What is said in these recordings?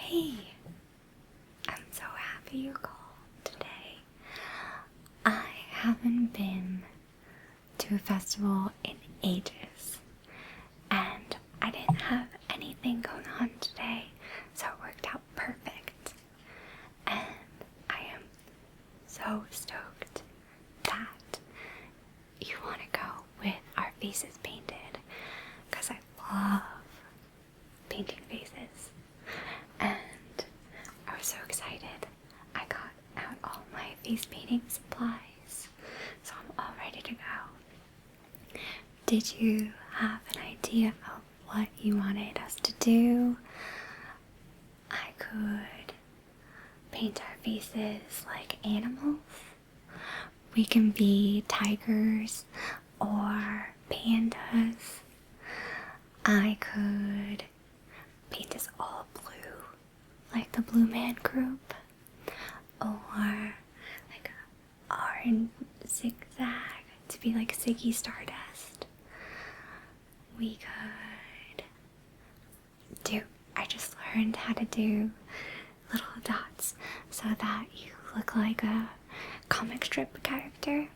Hey, I'm so happy you called today. I haven't been to a festival in ages, and I didn't have anything going on today, so it worked out perfect. And I am so stoked that you want to go with our faces painted, because I love painting faces. And I was so excited. I got out all my face painting supplies, so I'm all ready to go. Did you have an idea of what you wanted us to do? I could paint our faces like animals. We can be tigers or pandas. I could paint us all blue, like the Blue Man Group, or like a orange zigzag to be like Ziggy Stardust. We could I just learned how to do little dots so that you look like a comic strip character.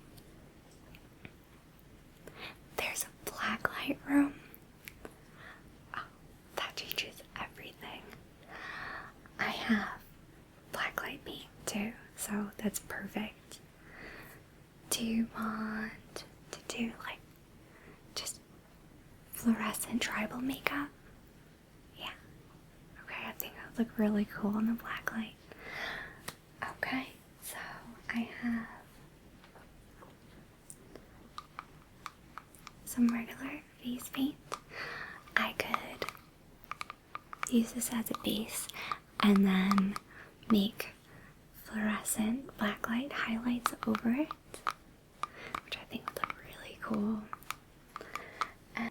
There's a black light room. Oh, that changes everything. I have blacklight paint too, so that's perfect. Do you want to do like just fluorescent tribal makeup? Yeah. Okay, I think that would look really cool in the blacklight. Okay, so I have some regular face paint. I could use this as a base and then make fluorescent blacklight highlights over it, which I think would look really cool. And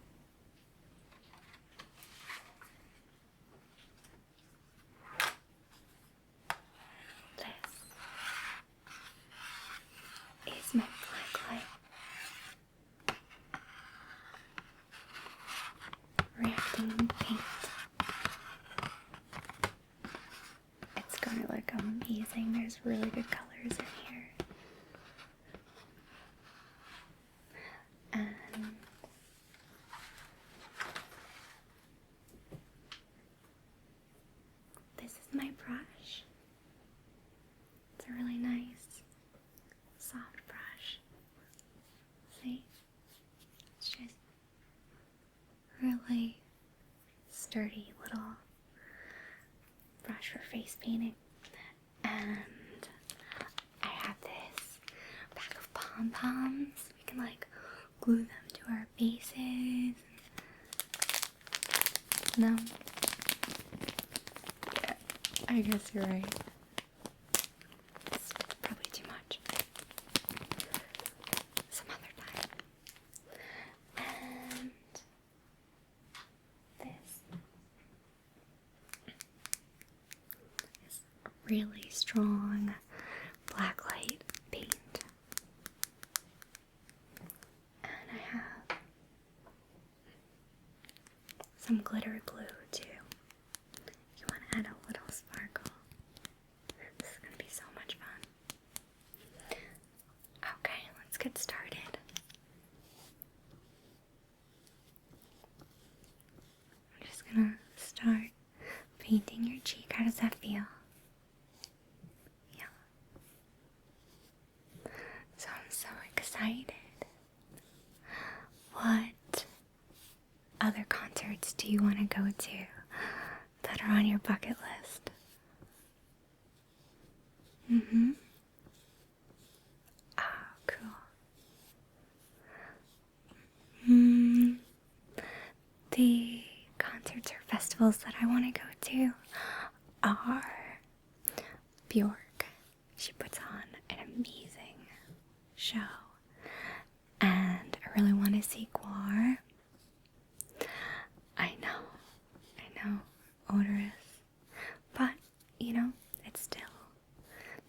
this is my blacklight reacting paint. It's going to look amazing. There's really good colors in here. And this is my brush. It's a really nice, soft brush. See? It's just really sturdy little brush for face painting. And I have this pack of pom-poms. We can like glue them to our faces. No? Yeah, I guess you're right. It's probably too much. Some other time. And this is really strong blacklight paint. And I have some glitter glue too. You want to add a little sparkle. This is going to be so much fun. Okay, let's get started. I'm just going to start painting your cheek. How does that feel? Yeah. So I'm so excited. What other concerts do you want to go to that are on your bucket list? Mm-hmm. Oh, cool. The concerts or festivals that I want to go to are Bjork. She puts on an amazing show. And I really want to see Guar. I know, odorous. But, you know, it's still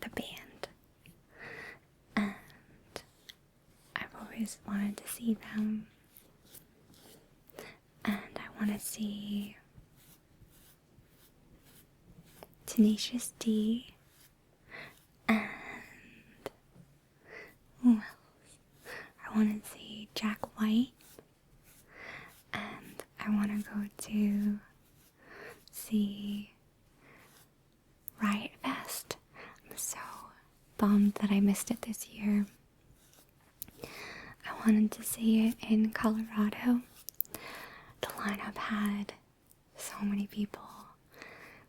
the band. And I've always wanted to see them. And I want to see Tenacious D, and who else? I want to see Jack White, and I want to go to see Riot Fest. I'm so bummed that I missed it this year. I wanted to see it in Colorado. The lineup had so many people,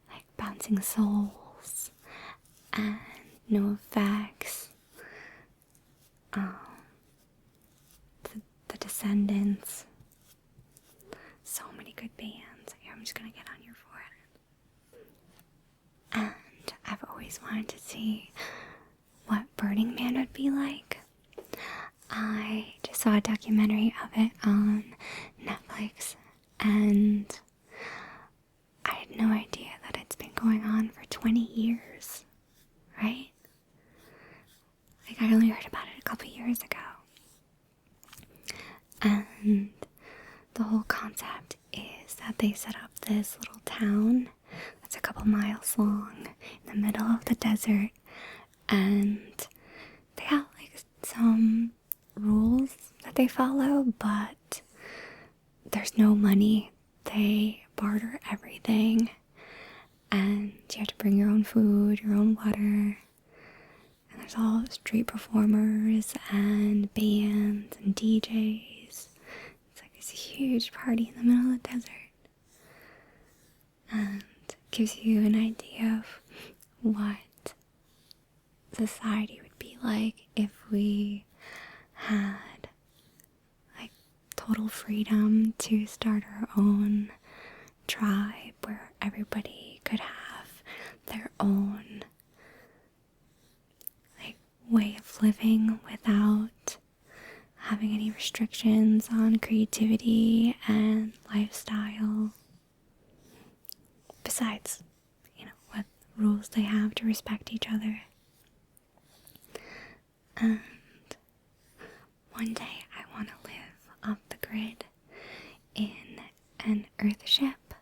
like Bouncing Souls and No Effects, the Descendants, so many good bands. Here, I'm just gonna get on your forehead. And I've always wanted to see what Burning Man would be like. I just saw a documentary of it on Netflix, and I had no idea that it's been going on for 20 years, right? Like, I only heard about it a couple years ago. And the whole concept is that they set up this little town that's a couple miles long in the middle of the desert, and they have like some rules that they follow, but there's no money. They barter everything, and you have to bring your own food, your own water, and there's all street performers and bands and DJs. It's like this huge party in the middle of the desert, and it gives you an idea of what society would be like if we had like total freedom to start our own tribe where everybody could have their own like way of living without having any restrictions on creativity and lifestyle, besides, what rules they have to respect each other. And one day I want to live off the grid in an earth ship.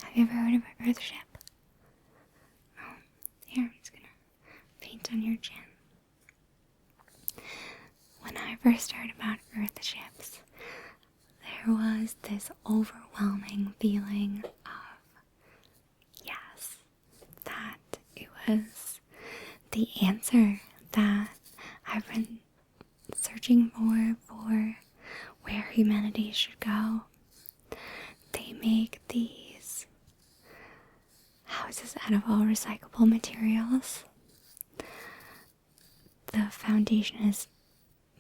Have you ever heard of an earth ship? Oh, here, I'm just gonna paint on your chin. When I first heard about earth ships, there was this overwhelming feeling of yes, that it was the answer that I've been searching for where humanity should go. They make these houses out of all recyclable materials. The foundation is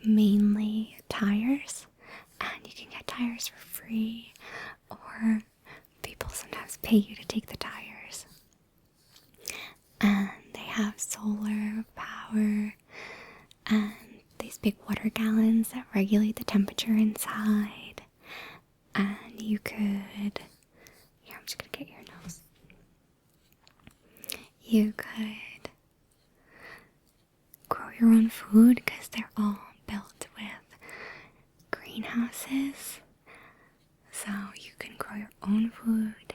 mainly tires, and you can get tires for free, or people sometimes pay you to take the tires. And they have solar power and these big water gallons that regulate the temperature inside. And you could, here, I'm just gonna get your nose. You could grow your own food because they're all built with greenhouses. So you can grow your own food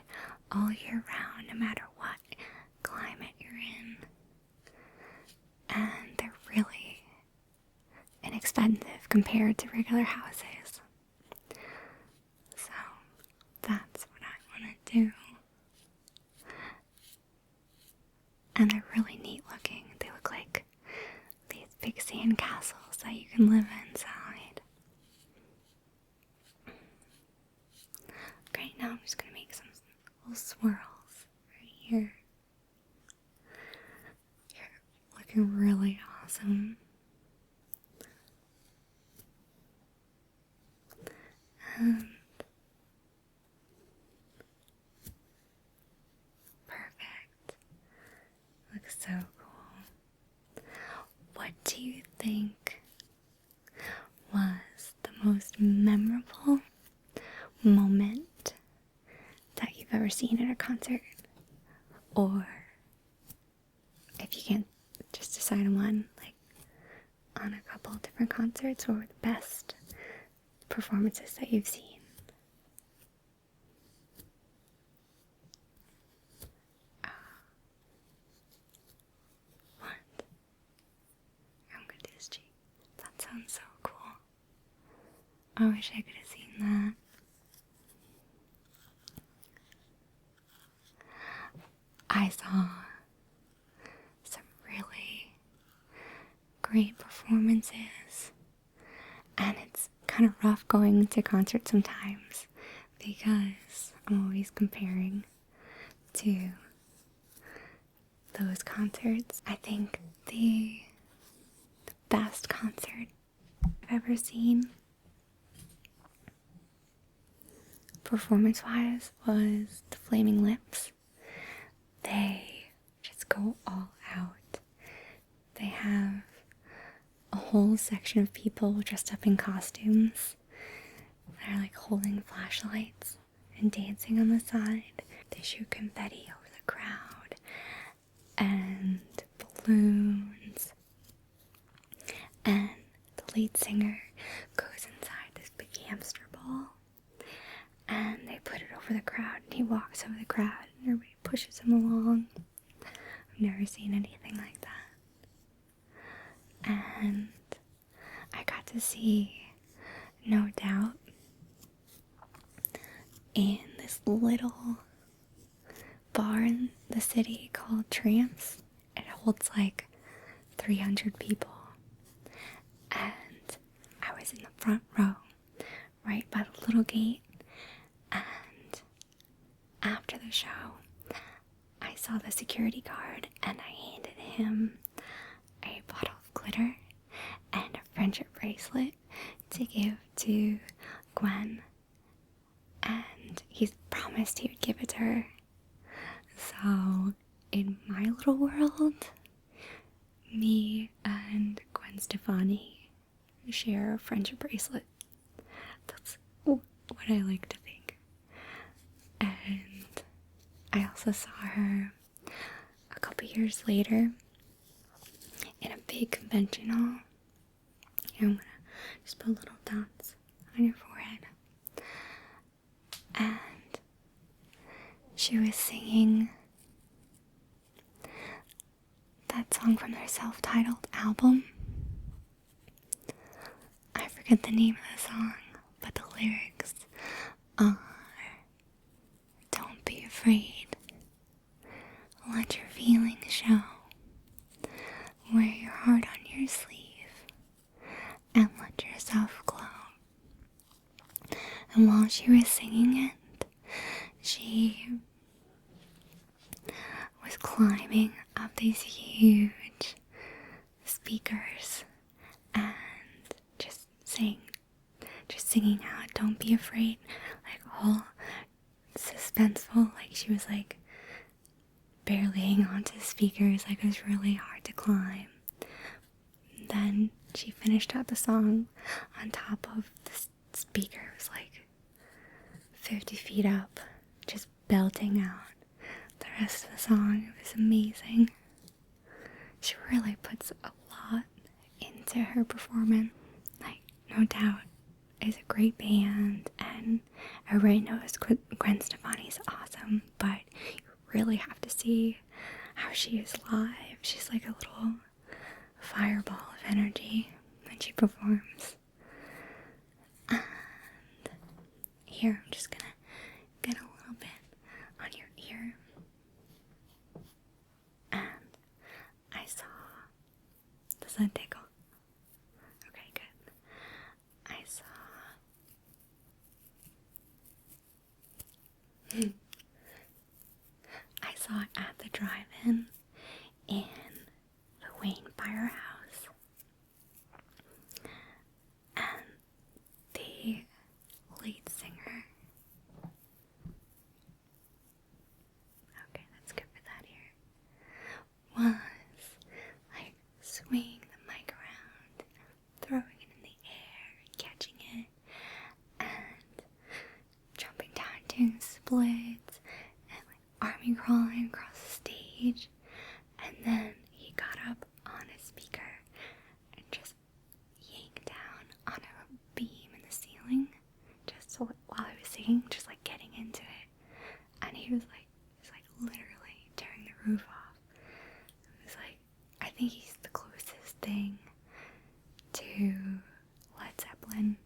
all year round, no matter what climate you're in. And they're really inexpensive compared to regular houses. So that's what I want to do. And they're really neat looking. They look like these big sand castles that you can live inside. Okay, now I'm just going to make some little swirls right here. You're looking really awesome. And perfect. Looks so cool. What do you think was the most memorable moment that you've ever seen at a concert? Or if you can't just decide on one, like on a couple of different concerts, what were the best performances that you've seen? I wish I could have seen that. I saw some really great performances, and it's kind of rough going to concerts sometimes because I'm always comparing to those concerts. I think the best concert I've ever seen, performance-wise, was the Flaming Lips. They just go all out. They have a whole section of people dressed up in costumes. They're like holding flashlights and dancing on the side. They shoot confetti over the crowd and balloons. And the lead singer goes inside this big hamster ball and they put it over the crowd, and he walks over the crowd and everybody pushes him along. I've never seen anything like that. And I got to see No Doubt in this little bar in the city called Tramps. It holds like 300 people. And I was in the front row, right by the little gate. And after the show, I saw the security guard and I handed him a bottle of glitter and a friendship bracelet to give to Gwen. And he promised he would give it to her. So, in my little world, me and Gwen Stefani share a friendship bracelet. That's what I like to think. And I also saw her a couple years later in a big convention hall. Here, I'm gonna just put little dots on your forehead. And she was singing that song from their self-titled album. I forget the name of the song, but the lyrics are, "Don't be afraid, let your feelings show, wear your heart on your sleeve, and let yourself glow." And while she was singing it, she was climbing up these huge speakers and just singing out, "Don't be afraid," like all suspenseful, like she was like barely hanging onto the speakers, like it was really hard to climb. Then she finished out the song on top of the speaker. It was like 50 feet up, just belting out the rest of the song. It was amazing. She really puts a lot into her performance. Like, No Doubt is a great band, and everybody knows Gwen Stefani's awesome, but you really have to see how she is live. She's like a little fireball of energy when she performs. And here, I'm just gonna get a little bit on your ear. And I saw, does that tickle? Okay, good. I saw it at the drive-in in the Wayne Firehouse. And the lead singer, okay, that's good for that ear, was like swinging the mic around, throwing it in the air, catching it, and jumping down, doing splits, and like army crawling across the stage. And then he got up on a speaker and just yanked down on a beam in the ceiling, just so while he was singing, just like getting into it. And he was like literally tearing the roof off. It was like, I think he's the closest thing to Led Zeppelin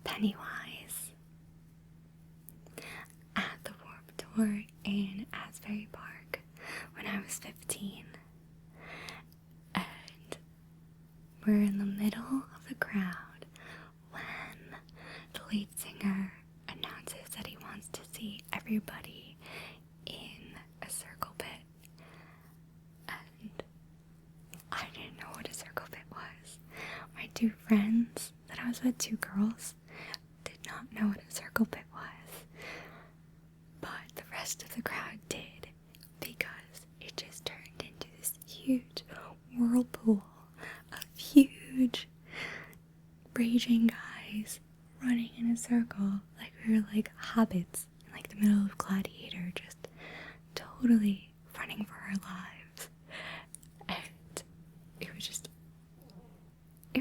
Pennywise at the Warped Tour in Asbury Park when I was 15. And we're in the middle of the crowd when the lead singer announces that he wants to see everybody in a circle pit. And I didn't know what a circle pit was. My two friends that I was with, two girls, did not know what a circle pit was. But the rest of the crowd did, because it just turned into this huge whirlpool of huge raging guys running in a circle like we were like hobbits in like the middle of Gladiator, just totally running for our lives. And it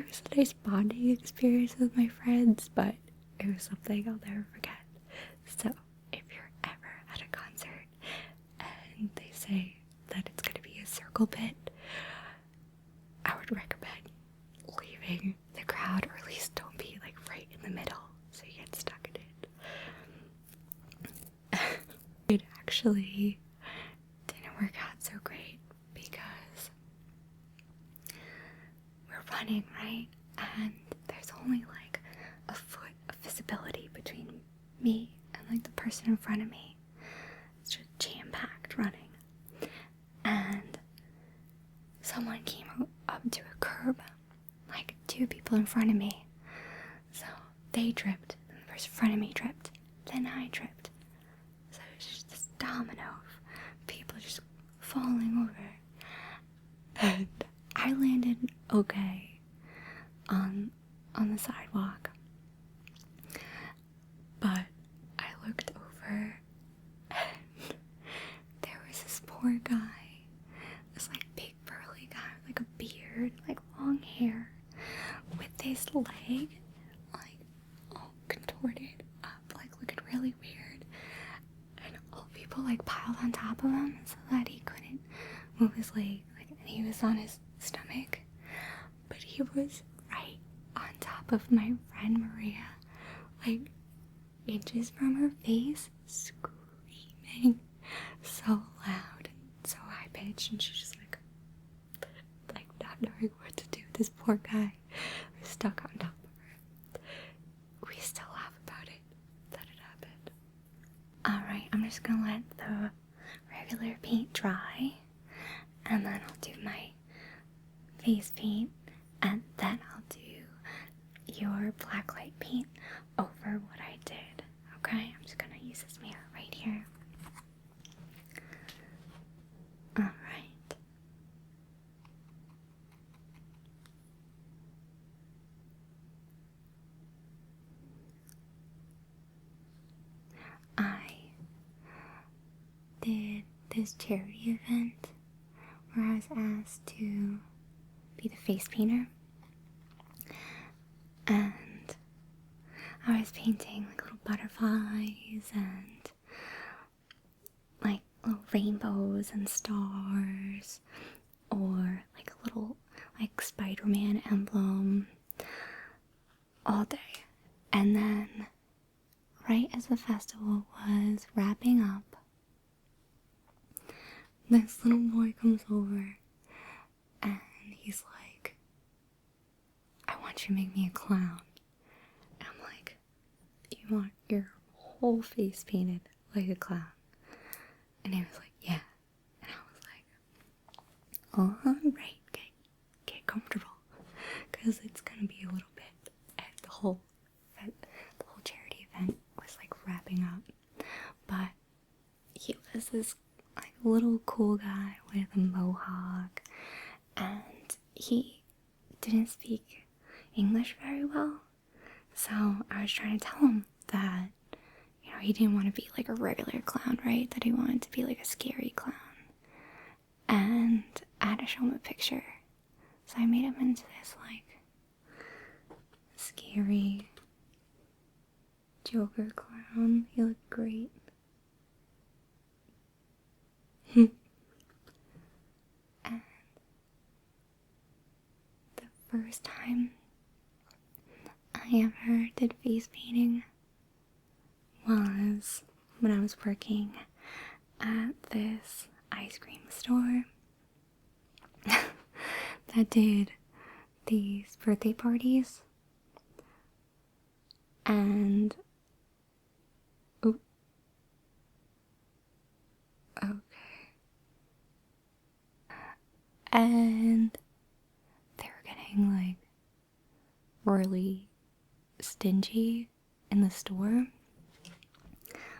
was a nice bonding experience with my friends, but it was something I'll never forget. So if you're ever at a concert and they say that it's going to be a circle pit, I would recommend leaving the crowd, or at least don't be like right in the middle so you get stuck in it. It actually didn't work out so great because we're running, right? And there's only like a foot of visibility between me and like the person in front of me. It's just jam-packed running. And someone came up to a curb, like two people in front of me. So they tripped, and the person in front of me tripped, then I tripped. So it was just this domino of people just falling over. And I landed okay on the sidewalk. But I looked over and there was this poor guy, this like big burly guy with like a beard, like long hair, with his leg like all contorted up, like looking really weird. And all people like piled on top of him so that he couldn't move his leg, like, and he was on his stomach. But he was right on top of my friend Maria, like inches from her face, screaming so loud and so high pitched, and she's just like not knowing what to do. This poor guy was stuck on top of her. We still laugh about it, that it happened. Alright, I'm just gonna let the regular paint dry, and then I'll do my face paint, and then I'll do your black light paint over what I did. Okay, I'm just gonna use this mirror right here. Alright. I did this charity event where I was asked to be the face painter, and I was painting like little butterflies and like little rainbows and stars, or like a little like Spider-Man emblem all day. And then right as the festival was wrapping up, this little boy comes over and he's like, I want you to make me a clown. And I'm like, you want your whole face painted like a clown? And he was like, yeah. And I was like, alright, get comfortable, because it's gonna be a little bit. And the whole charity event was like wrapping up, but he was this like little cool guy with a mohawk, and he didn't speak English very well. So I was trying to tell him that, you know, he didn't want to be like a regular clown, right? That he wanted to be like a scary clown. And I had to show him a picture. So I made him into this like scary Joker clown. He looked great. And the first time I I ever did face painting was when I was working at this ice cream store that did these birthday parties. And oh, okay. And they were getting like really stingy in the store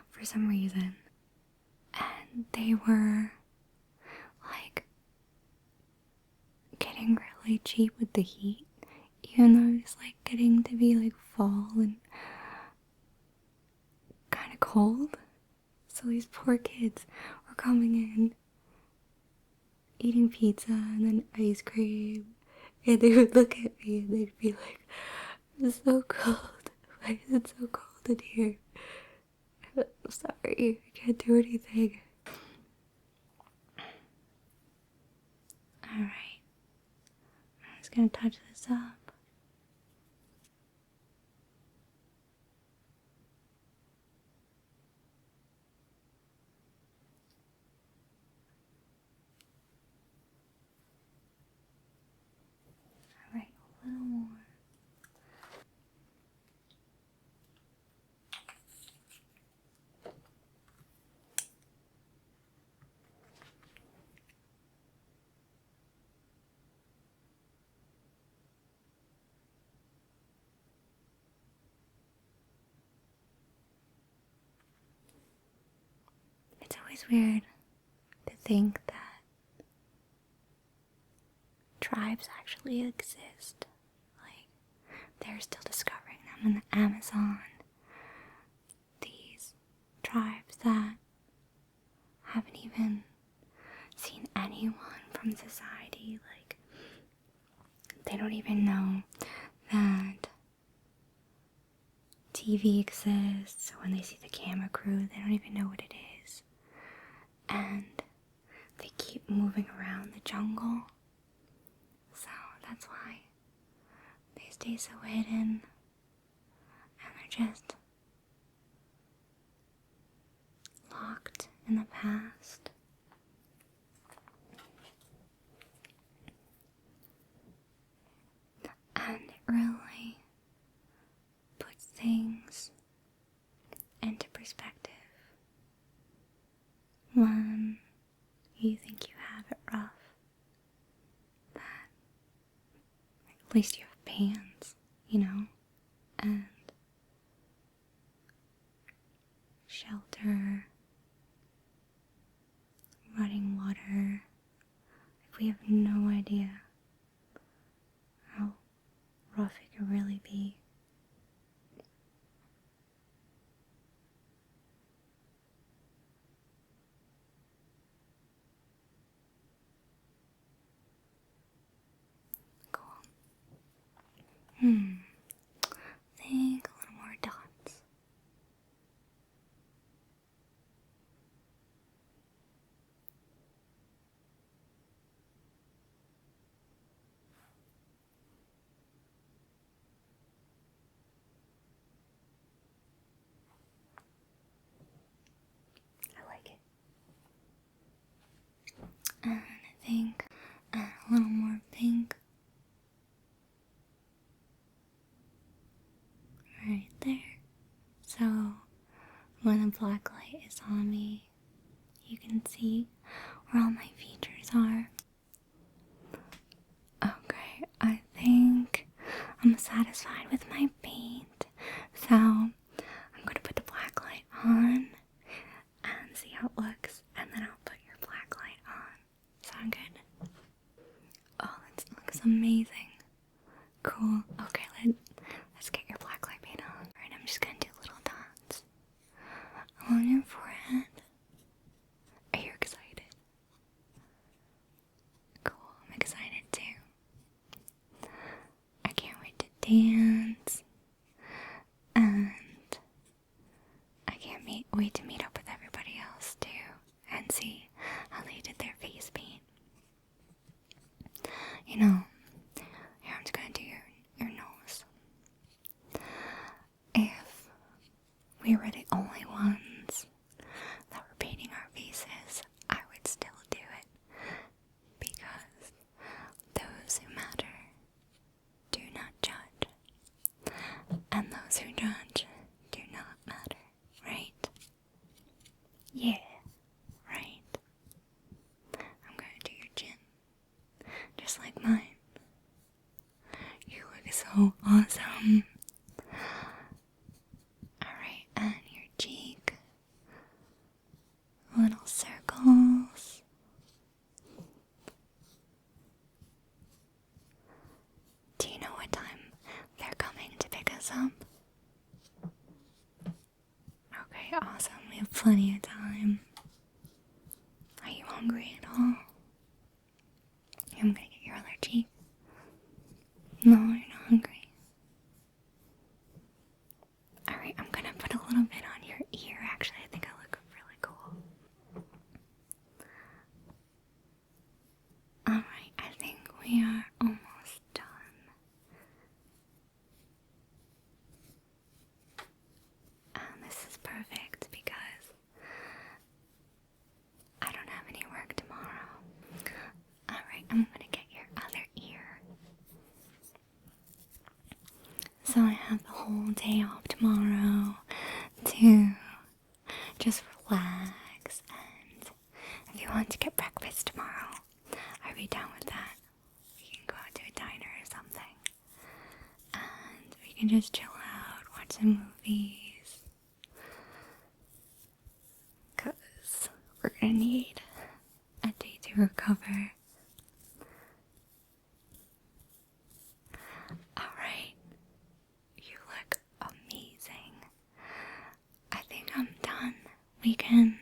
for some reason. And they were like getting really cheap with the heat, even though it was like getting to be like fall and kind of cold. So these poor kids were coming in, eating pizza and then ice cream, and they would look at me and they'd be like, "It's so cold. Why is it so cold in here? I'm sorry, I can't do anything." Alright, I'm just gonna touch this up. Alright, a little more. It's always weird to think that tribes actually exist. Like, they're still discovering them in the Amazon. These tribes that haven't even seen anyone from society. Like, they don't even know that TV exists. So when they see the camera crew, they don't even know what it is. And they keep moving around the jungle. So that's why they stay so hidden. And they're just locked in the past. And it really puts things into perspective when you think you have it rough. That at least you have pants, you know, and shelter, running water. Like, we have no idea how rough it could really be. Cool. Think a little more dots. I like it. And I think a little more pink. Right there. So when the black light is on me, you can see where all my features are. Okay, I think I'm satisfied with my paint. So I'm gonna put the black light on and see how it looks, and then I'll put your black light on. Sound good? Oh, that looks amazing. Cool. Okay, let's get your black light paint on. Alright, I'm just gonna do little dots along your forehead. Are you excited? Cool, I'm excited too. I can't wait to dance. And I can't wait to meet up with everybody else too and see how they did their face paint. You know, here I'm just gonna do your nose. we were the only ones that were painting our faces, I would still do it. Because those who matter do not judge. And those who judge do not matter, right? Yeah, right. I'm gonna do your chin. Just like mine. You look so awesome. Alright, and your cheek. Little circles. Do you know what time they're coming to pick us up? Okay, awesome. We have plenty of time. Are you hungry at all? I'm gonna get your other cheek. No, you're not hungry. Alright, I'm gonna put a little bit on your ear. Actually, I think I look really cool. Alright, I think we are almost done. And this is perfect because I don't have any work tomorrow. Alright, I'm gonna get your other ear. So I have the whole day off tomorrow to just relax, and if you want to get breakfast tomorrow, I'd be down with that. We can go out to a diner or something, and we can just chill out, watch some movies, because we're gonna need a day to recover. Alright, you look amazing. I think I'm done. We can